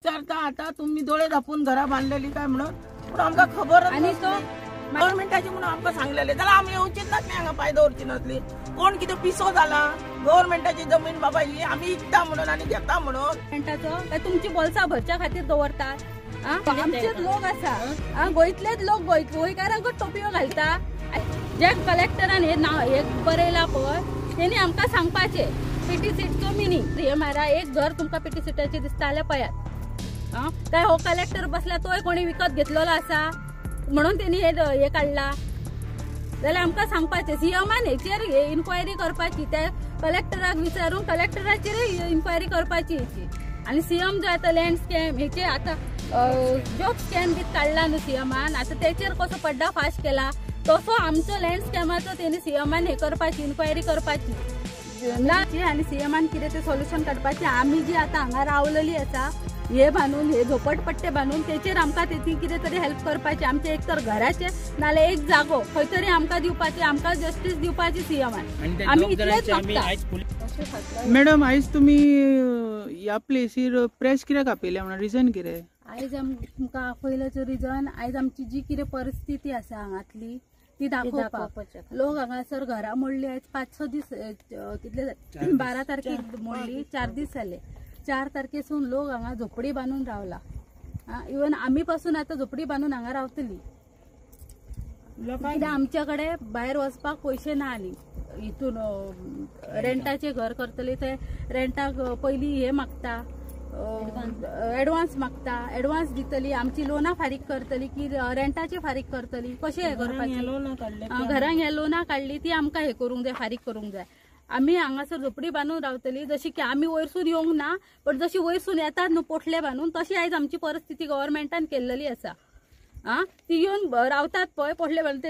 विचारता आता तुम्ही डोळे दापून घरा बांधलेली काय म्हणून पण आमका खबर आणि तो गव्हर्नमेंटाची म्हणून आमका सांगलेले त्याला आम्ही येऊचीच नात नाही हांगा फायदा उरची नसली कोण किती पिसो झाला गव्हर्नमेंटाची जमीन बाबा ही आम्ही इकता म्हणून आणि घेता म्हणून गव्हर्नमेंटाचो काय तुमची बोलसा भरच्या खातीर दवरतात आमचेच लोक आसा गोंयतलेच लोक गोंयकारांक टोपयो घालता जे कलेक्टरान हे बरयला पळय तेणी आमकां सांगपाचे पीटी सीटचो मिनींग हे मारा एक घर तुमकां पीटी सीटाचे दिसता जाल्यार पळयात काय हो कलेक्टर बसला तोय कोणी विकत घेतलेलो आसा म्हणून तेणी हे काढला जाल्यार आमकां सांगपाचे सीएमान हेचेर इन्क्वायरी करपाची त्या कलेक्टराक विचारून कलेक्टराचेर इन्क्वायरी करपाची हेची आणि सीएम जो आता लँड स्कॅम हेचे आता जॉब स्कॅम बी काढला न्हू सीएमान आता तेचेर कसो पड्डा फाश केला तसो आमचो लँड स्कॅमाचो तेणी सीएमान हे करपाची इन्क्वायरी करपाची आणि सीएमान कितें ते सोल्युशन काडपाचें आमी जी आता हांगा रावलेली आसा हे बांधून हे झोपडपट्टे बांधून तेचेर आमकां तेची कितें तरी हेल्प करपाची आमचे एक तर घराचे नाल्यार एक जागो खंय तरी आमकां दिवपाची आमकां जस्टीस दिवपाची सीएमान आमी इतलेच मागता। मॅडम आयज तुम्ही ह्या प्लेसीर प्रेस कित्याक आपयल्या म्हणून रिजन कितें आयज आमकां आपयल्याचो रिजन आयज आमची जी कितें परिस्थिती आसा हांगातली ती दाखोवपाक लोक हांगासर घरा मोडली आयज 5-6 दीस कितले 12 तारखेक मोडली 4 दीस जाले 4 तारखेसून लोक हांगा झोपडी बांधून रावला इवन आमी पासून आता झोपडी बांधून हांगा रावतली कित्याक आमच्याकडे भायर वचपाक पयशे ना आनी हितून रेंटाचे घर करतले ते रेंटाक पयली हे मागता एडवान्स मागता एडवान्स दितली आमची लोना फारीक करतली की रेंटाचे फारीक करतली कशें हे करपाचें घरांक हे लोना काडली ती आमकां हे करूंक जाय फारीक करूंक जाय आमी हांगासर झोपडी बांधून रावतली जशी की आमी वयरसून येवंक ना पण जशी वयरसून येतात न्हू पोटले बांधून तशी आयज आमची परिस्थिती गव्हर्नमेंटान केल्लेली आसा ती येवन रावतात पळय पोटले बांधून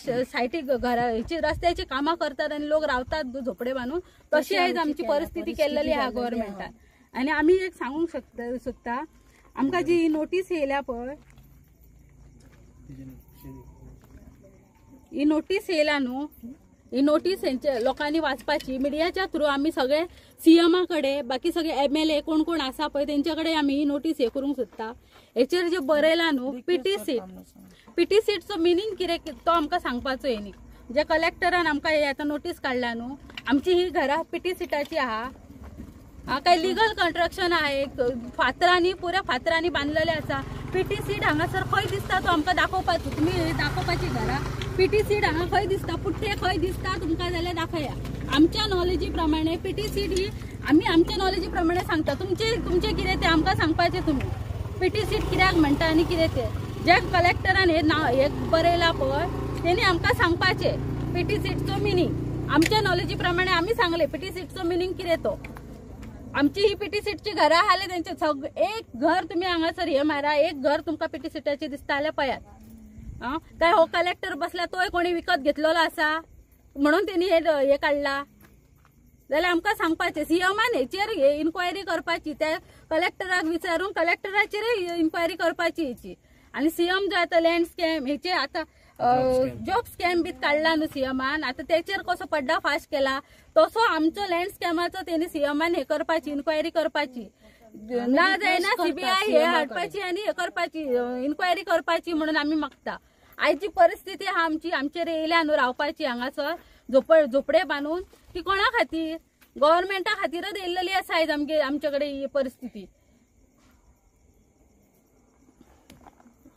ते सायटीक घरा हेची रस्त्याची कामां करतात आनी लोक रावतात झोपडे बांधून तशी आयज आमची परिस्थिती केल्लेली आहा गव्हर्नमेंटान आणि आमी एक सांगूंक सोदता आमकां जी नोटीस येयल्या पळय ही नोटीस येयला न्हू ही नोटीस लोकांनी वाचपाची मिडियाच्या थ्रू आमी सगळे सीएमा कडे बाकी सगळे MLA कोण कोण आसा पळय तेंच्या कडे आमी ही नोटीस हे करूंक सोदता हेचेर जे बरयला न्हू पीटी सीटचो मिनींग कितें तो आमकां सांगपाचो हेनी जे कलेक्टरान आमकां हे आतां नोटीस काडला न्हू आमची ही घरां पीटी सीटाची आहा काय लिगल कंस्ट्रक्शन आहे फातरांनी पुऱ्या फातरांनी बांधलेले आसा पीटी सीट हांगासर खंय दिसता तो आमकां दाखोवपाचो तुमी दाखोवपाची घरा पीटी सीट हांगा खंय दिसता पुट्टे खंय दिसता तुमकां जाल्यार दाखया आमच्या नॉलेजी प्रमाणे पीटी सीट ही आमी आमच्या नॉलेजी प्रमाणे सांगता तुमचे कितें ते आमकां सांगपाचें तुमी पीटी सीट कित्याक म्हणटा आनी कितें ते जे कलेक्टरान हे बरयला पळय तेणी आमकां सांगपाचें पीटी सीटचो मिनींग आमच्या नॉलेजी प्रमाणे आमी सांगले पीटी सीटचो मिनींग कितें तो आमची ही पीटी सीटची घरा आले त्यांचे एक घर तुम्ही हांगासर हे मारा एक घर तुमकां पीटी सीटाचे दिसता जाल्यार पळयात काय हो कलेक्टर बसला तोय कोणी विकत घेतलेलो आसा म्हणून तेणी हे काढला जाल्यार आमकां सांगपाचें सीएमान हेचेर इन्क्वायरी करपाची त्या कलेक्टराक विचारून कलेक्टराचेर इन्क्वायरी करपाची हेची आणि सीएम जो आता लँड स्कॅम हेचे आता जॉब स्कॅम बी काढला न्हू सीएमान आता तेचेर कसो पड्डा फाश केला तसो आमचो लँड स्कॅमाचो तेणी सीएमान हे करपाची इन्क्वायरी करपाची ना जायना CBI हे हाडपाची आनी हे करपाची इन्क्वायरी करपाची म्हणून आमी मागता आयची परिस्थिती हा आमचेर येयल्या न्हू रावपाची हांगासर झोपडे बांधून ती कोणा खातीर गव्हर्नमेंटा खातीरच येयल्लेली आसा आयज आमचे कडेन ही परिस्थिती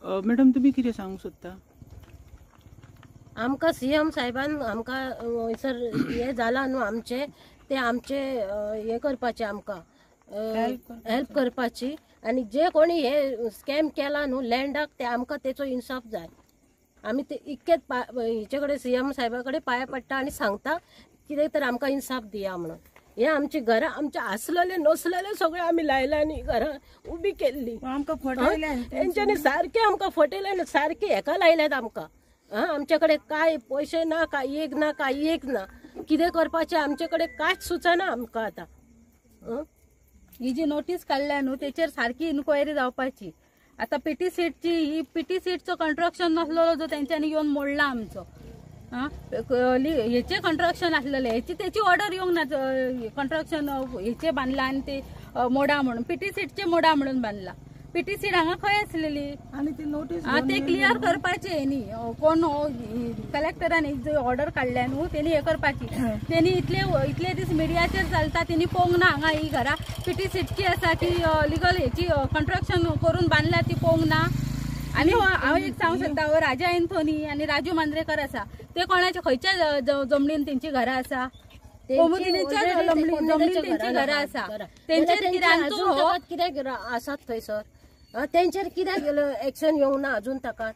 मॅडम तुम्ही कितें सांगूंक सोदता आमकां सीएम साहेबान आमकां हयसर हे जाला न्हू आमचे हे करपाचे आमकां हेल्प करपाची आनी जे कोणी हे स्कॅम केला न्हू लँडाक ते आमकां तेचो इन्साफ जाय आमी ते इतकेच हेचे कडेन सीएम साहेबा कडेन पांया पडटा आनी सांगता कितें तर आमकां इन्साफ दिया म्हणून हे आमची घरां आमचे आसलेले नसलेले सगळे आमी लायला आनी घरां उबी केल्ली तेंच्यांनी सारके आमकां फटयले सारके हेका लायल्यात आमकां आमचे कडेन काय पयशे ना काय एक ना कितें करपाचें आमचे कडेन कांयच सुचना आमकां आतां ही जी नोटीस काडल्या न्हू तेचेर सारकी इन्क्वायरी जावपाची आता पीटी सीटची ही पीटी सीटचो कंस्ट्रक्शन नसलेलो जो तेंच्यांनी येवन मोडला आमचो हेचे कंस्ट्रक्शन आसलेले हेची तेची ऑर्डर येवंक ना कंस्ट्रक्शन हेचे बांधला आनी ते मोडा म्हणून पीटी सीटचे मोडा म्हणून बांधला. पीटी सीट हांगा खंय आसलेली आणि ती नोटीस ते क्लियर करपाचे न्ही. कोण कलेक्टरान एक जो ऑर्डर काढल्या न्हू तेणी हे करपाची. तेणी इतले दीस मिडियाचेर चलता तेणी पळोवंक ना हांगा ही घरा पीटी सीटची आसा की लिगल हेची कंस्ट्रक्शन करून बांधला ती पळोवंक ना. आणि हांव एक सांगूंक सोदता राजा एंथोनी आणि राजू मांद्रेकर आसा ते कोणाच्या खंयच्या जमनीन तेंची घरां आसा. कोमुदिनीच्या जमनीन तेंची घरां आसा. तेंचेर कित्याक आसात थंयसर तेंचेर कित्याक एक्शन येवंक ना अजून ताका.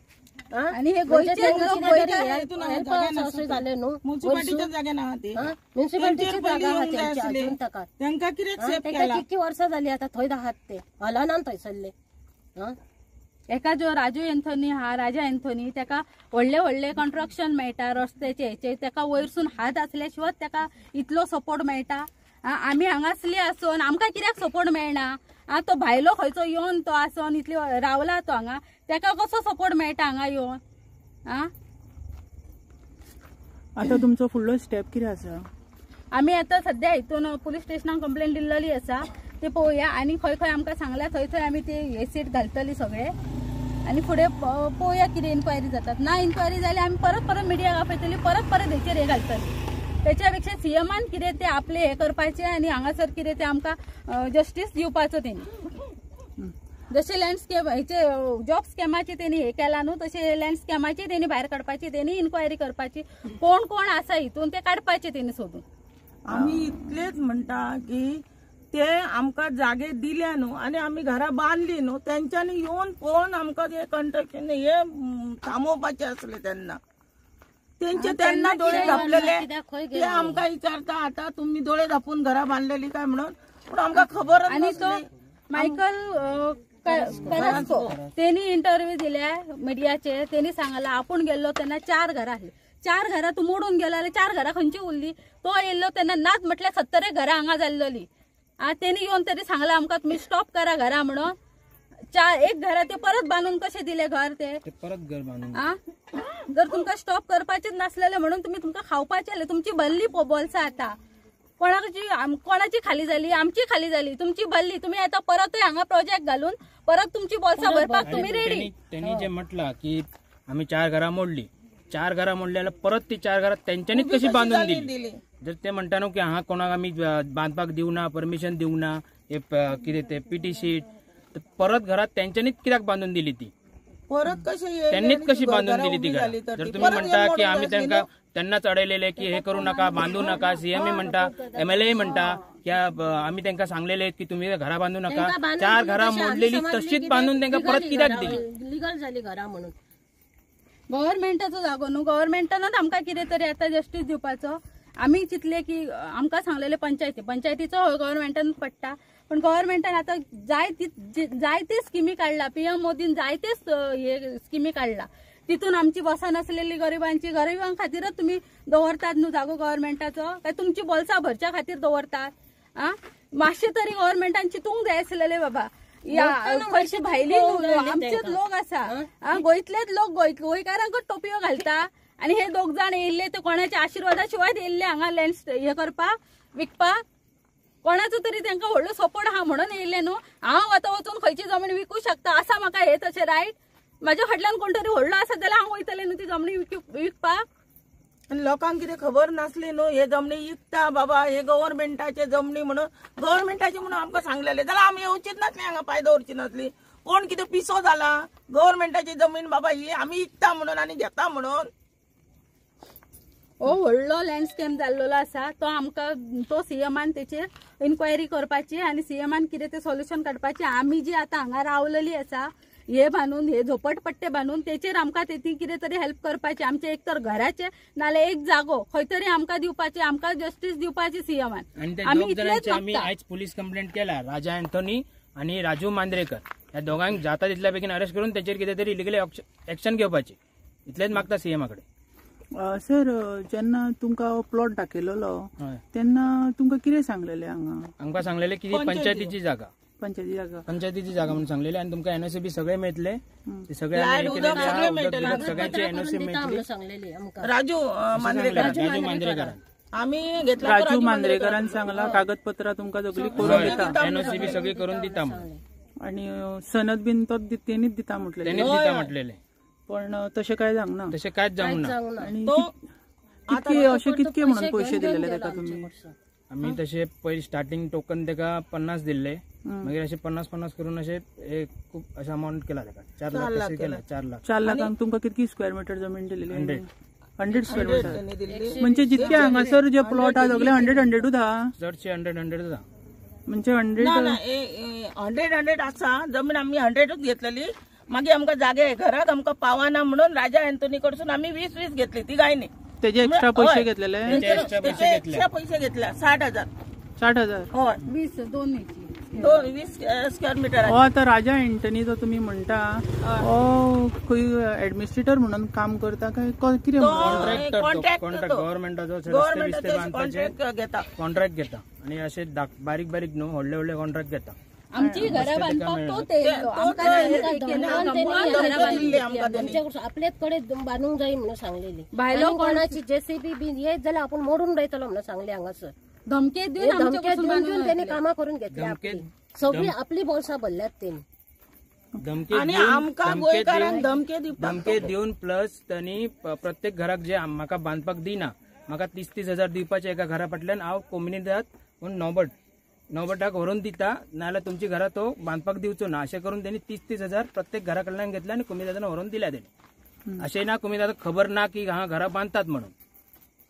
आणि हे गोंयचे जाले न्हू म्युन्सिपालिटीच्या जाग्यान आहा ती म्युन्सिपालिटीची जागा आहा तेंची अजून ताका. तांकां कित्याक सेफ तांकां केला. कितकी वर्सां जाली आतां थंय आहात ते हलना थंयसरले. एका जो राजू एंथोनी हा राजा एंथोनी त्याका व्हडले कंस्ट्रक्शन मेळटा रस्त्याचे हेचे त्याका वयरसून हात आसल्या शिवाय त्याका इतलो सपोर्ट मेळटा. आमी हांगासले आसून आमकां कित्याक सपोर्ट मेळना. तो भायलो खंयचो येवन तो आसून इतले रावला तो हांगा त्याका कसो सपोर्ट मेळटा हांगा येवन. आता तुमचो फुडलो स्टेप कितें आसा? आमी आता सध्या हितून पुलीस स्टेशनाक कंप्लेंट दिल्ली आसा ते पळोवया आणि खंय खंय आमकां सांगला थंय आमी ते हे सीट घालतली सगळे आणि फुडें पळोवया कितें इन्क्वायरी जातात. ना इन्क्वायरी जाल्यार आमी परत मिडिया आपयतली परत हेचेर हे घालतली. त्याच्यापेक्षा सीएमान कितें ते आपले हे करपाचे आणि हांगासर कितें ते आमकां जस्टीस दिवपाचो तेणी. जशे लँडस्केप हेचे जॉब स्कॅमाचे तेणी हे केला न्हू तशे लँड स्कॅमाचे तेणी भायर काडपाची तेणी इन्क्वायरी करपाची. कोण आसा हितून ते काडपाचे तेणी सोदून. आम्ही इतलेच म्हणटा की ते आमकां जागे दिल्या न्हू आणि आम्ही घरा बांधली न्हू त्यांच्यानी येऊन पळोवन आमकां हे कंस्ट्रक्शन हे थांबोवपाचे असले तेन्ना त्यांना डोळे धापलेले ते आमकां विचारता आता तुम्ही डोळे धापून घरा बांधलेली काय म्हणून. पण आमकां खबरच आणि तो मायकल करास्को तेनी इंटरव्ह्यू दिल्या मीडियाचे. तेनी सांगला आपण गेल्लो तेन्ना 4 घरां आसली. 4 घरां तूं मोडून गेलो जाल्यार 4 घरां खंयची उरली. तो येयल्लो तेन्ना नाच म्हटल्यार 70 घरां हांगा जाल्लोली. तेणी येवन तरी सांगला आमकां तुम्ही स्टॉप करा घरा म्हणून. 1 घरा ते परत बांधून कशे दिले घर ते परत घर बांधून. जर तुमकां स्टॉप करपाचेच नासलेले म्हणून तुमकां खावपाचे तुमची भल्ली बोलसा आता कोणाची खाली झाली आमची खाली झाली तुमची भल्ली. तुम्ही आता परत हांगा प्रोजेक्ट घालून परत तुमची बोलसा भरपाक तुम्ही रेडी. त्यांनी जे म्हटलं की आम्ही 4 घरा मोडली 4 घरा मोडल्याला परत ती 4 घरात त्यांच्यानीच कशी बांधून दिली. जर ते म्हणता न्हू की हा कोणाक आम्ही बांधपाक दिवं ना परमिशन दिवं ना हे कितें ते पीटी सीट तर परत घरात त्यांच्यानीच कित्याक बांधून दिली ती परत कशी त्यांनीच कशी बांधून दिली ती घरा. जर तुम्ही म्हणता की आम्ही त्यांनाच अडयलेले की हे करू नका बांधू नका सीएमए म्हणता MLA म्हणता की आम्ही त्यांना सांगलेले की तुम्ही घरा बांधू नका 4 घरा मोडलेली तशीच बांधून त्यांना परत कित्याक दिली. लिगल झाली घरा म्हणून. गव्हर्नमेंटाचो जागो न्हू गव्हर्नमेंटानच आमकां कितें तरी आता जस्टीस दिवपाचो. आमी चिंतले की आमकां सांगलेले पंचायतीचो गव्हर्नमेंटान पडटा. पण गव्हर्नमेंटान आता जायते स्किमी काढला. PM मोदीन जायते हे स्किमी काढला. तितून आमची बसा नसलेली गरिबां खातीरच तुम्ही दवरतात न्हू जागो गव्हर्नमेंटाचो काय तुमची बोलसा भरच्या खातीर दवरतात. मातशे तरी गव्हर्नमेंटान चिंतूंक जाय आसलेले बाबा. पैसे भायली आमचेच लोक आसा गोंयतलेच लोक गोंयकारांकच टोपयो घालता आणि हे 2 जाण येयल्ले ते कोणाच्या आशिर्वादा शिवाय येयल्ले हांगा लँड हे करपाक विकपाक. कोणाचो तरी तांकां व्हडलो सपोर्ट आहा म्हणून येयल्ले न्हू. हांव आतां वचून खंयची जमीन विकू शकता आसा म्हाका हे तशें रायट. म्हाज्या फाटल्यान कोण तरी व्हडलो आसा जाल्यार हांव वयतलें न्हू ती जमनी विकपाक. आणि लोकांक कितें खबर नासली न्हू हे जमनी विकता बाबा हे गव्हर्नमेंटाचे जमनी म्हणून गव्हर्नमेंटाची म्हणून आमकां सांगलेले जाल्यार आमी येवचीच नासली हांगा पांय दवरची नासली. कोण कितें पिसो जाला गव्हर्नमेंटाची जमीन बाबा ही आमी विकता म्हणून आनी घेता म्हणून. व्हडलो लँडस्केप जाल्लो आसा तो आमकां तो सीएमान तेचेर इन्क्वायरी करपाची आणि सीएमान कितें ते सोल्युशन काडपाचें. आमी जी आतां हांगा रावलेली आसा हे बांधून हे झोपडपट्टे बांधून तेचेर आमकां तेती कितें तरी हेल्प करपाची. आमचे एक तर घराचे नाल्यार एक जागो खंय तरी आमकां दिवपाची आमकां जस्टीस दिवपाची सीएमान. आम्ही आयज पोलीस कंप्लेंट केला राजा एंथोनी आणि राजू मांद्रेकर ह्या दोघांक जाता तितल्या बेगीन अरेस्ट करून तेचेर कितें तरी लिगली एक्शन घेवपाची इतलेच मागता सीएमाकडे. सर जेन्ना तुमकां प्लॉट दाखयलेलो तेन्ना तुमकां कितें सांगलेले हांगा? आमकां सांगलेले की पंचायतीची जागा म्हणून सांगलेले आणि तुमकां NOC बी सगळे मेळटले. ते सगळे सगळ्यांची NOC मेळटली. राजू मांद्रेकर आम्ही घेतला राजू मांद्रेकरान सांगला कागदपत्रां तुमका सगळी करून दिता, NOC बी सगळी करून दिता आणि सनद बीन तो तेनीच दिता म्हटलेले, त्यांनीच दिता म्हटलेले, पण तसे काय सांगना. तसे कायच जाऊन ना. आणि कितके असे कितके म्हणून पैसे दिलेले त्याका तुम्ही? आम्ही तसे पहिले स्टार्टिंग टोकन त्याका 50 दिले, मागीर असे 50 करून असे खूप असा अमाऊंट केला त्याका 4 लाख तसे केला. 4 लाखांक तुमका कितकी स्क्वेअर मीटर जमीन दिलेली? 100 स्क्वेअर मीटर. म्हणजे जितके हांगासर जे प्लॉट हा सगळे 100 हा, चडशे 100 हा. म्हणजे 100 असा जमीन आम्ही 100च घेतलेली. मागे आमका जागे घरात आमका पावाना म्हणून राजा अँथोनी कडसून आम्ही 20 घेतली ती गाय नाही. त्याचे एक्स्ट्रा पैसे घेतलेले? एक्स्ट्रा पैसे घेतला 60,000. 60,000 होय, 20 20 स्क्वेअर मीटर. हो आता राजा अँथोनी जो तुम्ही म्हणता हो खंय ऍडमिनिस्ट्रेटर म्हणून काम करता काय कितें? कॉन्ट्रॅक्ट गव्हर्नमेंटाचो घेता, कॉन्ट्रॅक्ट घेता आणि असे बारीक न्हू व्हडले कॉन्ट्रॅक्ट घेता. आमची घरा बांधपाक आपल्याच कडे बांधूंक जाय म्हणून सांगलेली. भायलो कोणाची JCB बी येत जाल्यार आपण मोडून रयतलो म्हणून सांगले. हांगासर धमके देऊन त्यांनी कामां करून घेतली. सगळी आपली बोलसा भरल्यात त्यांनी. आणि आमका गोंयकारांक धमके देऊन प्लस त्यांनी प्रत्येक घराक जे म्हाका बांधपाक दिना, म्हाका 30,000 दिवपाचे एका घरा फाटल्यान हांव कम्युनिटीत म्हणून नोबटाक व्हरून दिता, नाल्यार तुमची घरा तो बांधपाक दिवचो ना, अशें करून त्यांनी 30,000 प्रत्येक घरा कडल्यान घेतला आणि कम्युनिटीन व्हरून दिल्या त्यांनी. अशें ना कम्युनिटीक खबर ना की हांगा घरा बांधतात म्हणून.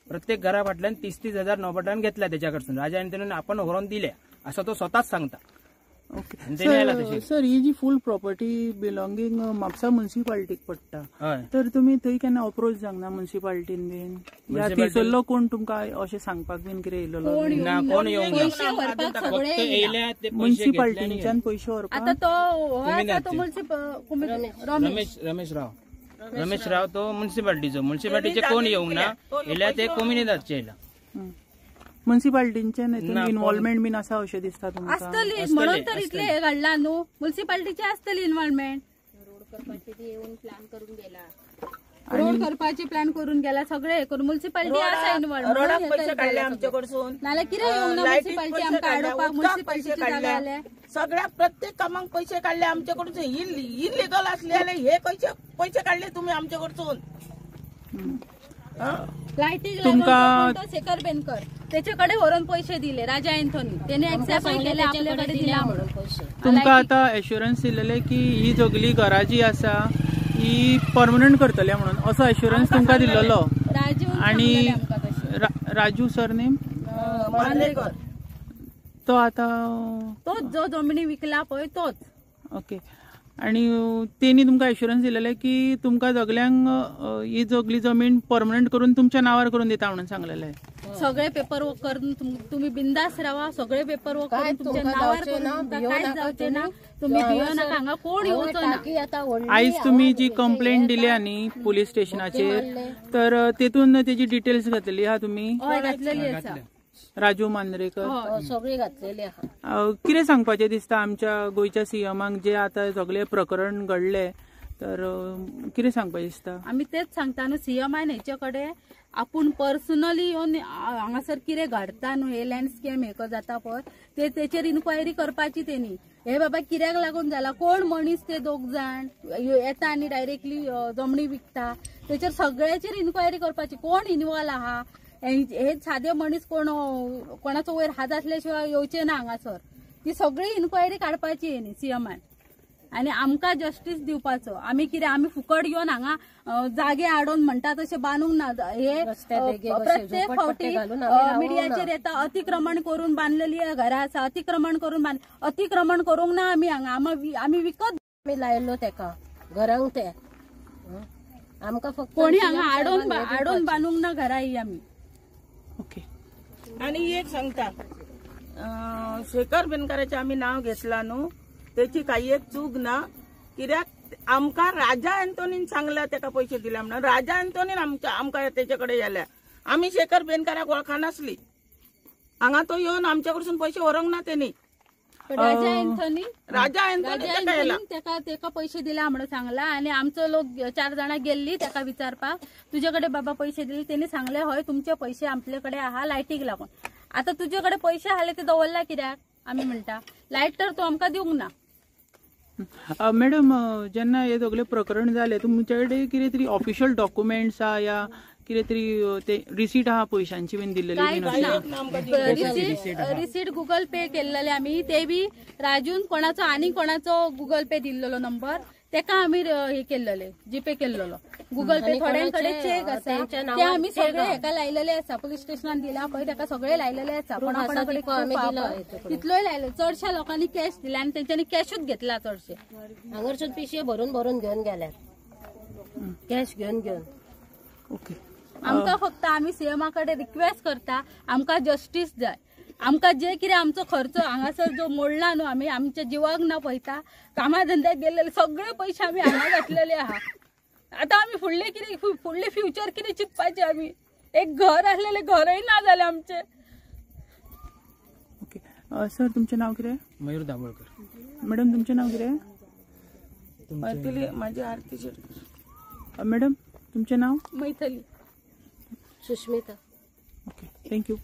प्रत्येक घरा फाटल्यान 30,000 नोबटान घेतल्या त्याच्या कडसून. राजा अँथोनीन आपण व्हरून दिल्या असं तो स्वताच सांगता. सर ही जी फुल प्रॉपर्टी बिलॉंगिंग म्हापसा म्युन्सिपालिटीक पडटा, तर तुम्ही थंय केन्ना अप्रोच जावंक म्युन्सिपालिटीन बीन? या थंयसरलो कोण तुमकां अशें सांगपाक बीन कितें येयलो ना? कोण येवंक म्युन्सिपालिटीच्यान पयशे व्हरपाक? आता तो रमेश राव तो म्युन्सिपालिटीचे कोण येवंक ना, येयल्या ते कम्युनिटीचे येयला. म्युन्सिपालिटींचे इन्व्हॉल्वमेंट बीन आसा अशें दिसता तुमकां? आसतली म्हणून तर इतले हे घडला न्हू. म्युन्सिपालिटीची आसतली इन्व्हॉल्वमेंट. रोड करपाची प्लॅन करून गेला, सगळे हे करून म्युन्सिपालिटी आसा इन्व्हॉल्व. रोडाक पैसे काढले आमचे कडसून, नाल्यार कितें येवंक ना म्युन्सिपालिटी आमकां आडोवपाक. म्युन्सिपालिटीची जागा जाले सगळ्या प्रत्येक कामाक पैसे काढले आमचे कडसून. इलिगल असले जाल्यार हे पैसे काढले तुम्ही आमचे कडसून. लायटीक लागून शेखर बेनकर त्याच्याकडे व्हरून पैसे दिले राजा अँथोनी. त्याने एक्सेप्ट केले, आपल्याकडे दिला म्हणून पैसे. तुमकां आता एश्युरन्स दिलेले की ही सगळी घरां जी आसा ही परमनंट करतले म्हणून, असो एश्युरन्स तुमकां दिलेलो? आणि राजू सरनेम मांद्रेकर तो आता तोच जो जमिनी विकला पळय तोच. ओके. आणि तेनी तुमकां एश्युरन्स दिलेले की तुमकां सगल्यांक ही सगळी जमीन परमनंट करून तुमच्या नावार करून दिता म्हणून सांगलेले? सगळे पेपर वर्क करून तुम्ही बिंदास राहा. सगळे पेपर वर्क करून तुमच्या नावार करून काहीच जावचे ना. तुम्ही भियो नाका, हांगा कोण येवचो ना. आयज तुम्ही जी कंप्लेंट दिल्या न्ही पुलीस स्टेशनाचेर, तर तेतून तेजी डिटेल्स घातलेली आहा तुमी? हय घातलेली आसा. राजू मांद्रेकर सगळी घातलेली आहा. कितें सांगपाचें दिसता आमच्या गोंयच्या सीएमाक जे आता सगळे प्रकरण घडले, तर कितें सांगपाचें दिसता? आमी तेच सांगता न्हू, सीएमान हेचे कडेन आपूण पर्सनली येवन हांगासर कितें घडता न्हू, हे लँड स्कॅम हे जाता पळय तेचेर इन्क्वायरी करपाची. तेणी हे बाबा कित्याक लागून जाला, कोण मनीस ते 2 जाण येता आनी डायरेक्टली जमनी विकता, तेचेर सगळ्याचेर इन्क्वायरी करपाची. कोण इन्वॉल्व आहा, हे साधे मनीस कोणाचो वयर हात असल्याशिवाय येवचे ना हांगासर. ती सगळी इन्क्वायरी काडपाची येणी सीएमान आणि आमकां जस्टीस दिवपाचो. आमी कितें आमी फुकट घेवन हांगा जागे हाडून म्हणटा तशे बांदूंक ना. हे प्रत्येक फावटी मिडियाचेर येता अतिक्रमण करून बांधलेली घरां आसा, अतिक्रमण करूंक ना आमी हांगा. आमी विकत लायल्लो तेका घरांक ते आमकां फक्त कोणी हांगा हाडून बांदूंक ना घरां ही आमी. ओके. आणि एक सांगता, शेखर बेनकराचे आम्ही नाव घेतला न्हू, त्याची काही एक चूक ना. कित्याक आमकां राजा अँथोनीन सांगला तेका पैसे दिले म्हणून. राजा अँथोनीन आमकां तेच्याकडे गेल्या. आमी शेखर बेनकराक वळखा नासली. हांगा तो येवन आमच्या कडसून पैसे व्हरोंक ना तेणी. राजा एंथनी राजा पैसे दिला म्हणून सांगला आणि आमचं लोक 4 जणां गेल्ली त्याका विचारपाक तुझ्याकडे बाबा पैसे दिले. त्यांनी सांगले होय तुमचे पैसे आपल्याकडे आहा लायटीक लागून. आता तुझ्याकडे पैसे आले ते दवरला कित्याक आम्ही म्हणता लाईट तर तू आमका दिवंक ना. मॅडम जेन्ना हे सगळे प्रकरण जाले तुमचे कडेन कितें तरी ऑफिशियल डॉक्युमेंट्स आहा या कितें तरी ते रिसीट आहा पयशांची बीन दिल्लेली रिसीट गुगल पे केलेले आम्ही ते बी राजून कोणाचो आणि कोणाचो गुगल पे दिल्लेलो नंबर तेका आम्ही हे केलेले जीपे केलेलो. गुगल पे थोड्यांकडे चेक आसा ते आम्ही सगळे एका लायलेले आसा पोलीस स्टेशनात दिला पळय तेका सगळे लायलेले आसा. कोणाकोणाकडे तितलोय लायले. चडशा लोकांनी कॅश दिला आणि त्यांच्यानी कॅशूच घेतला चडशे. हांगरसून पिशे भरून घेऊन गेल्यात कॅश घेऊन. ओके. आमका फक्त आम्ही सीएमाकडे रिक्वेस्ट करता आमका जस्टिस जाय. आमका जे कितें आमचो खर्च हांगासर जो मोडला न्हू आम्ही आमच्या जिवाक न पळयता कामाधंद्याक गेलेले सगळे पैसे आम्ही हांगा घातलेले आहा. आता आम्ही फुडले फ्युचर कितें चिंतपाचे. आम्ही एक घर आसलेले घरय ना जाले आमचे. ओके सर तुमचें नाव कितें? मयूर दाबोळकर. मॅडम तुमचें नाव कितें? माझी आरती शेटकर. मॅडम तुमचें नाव? मैथिली. सुष्मिता. Okay thank you.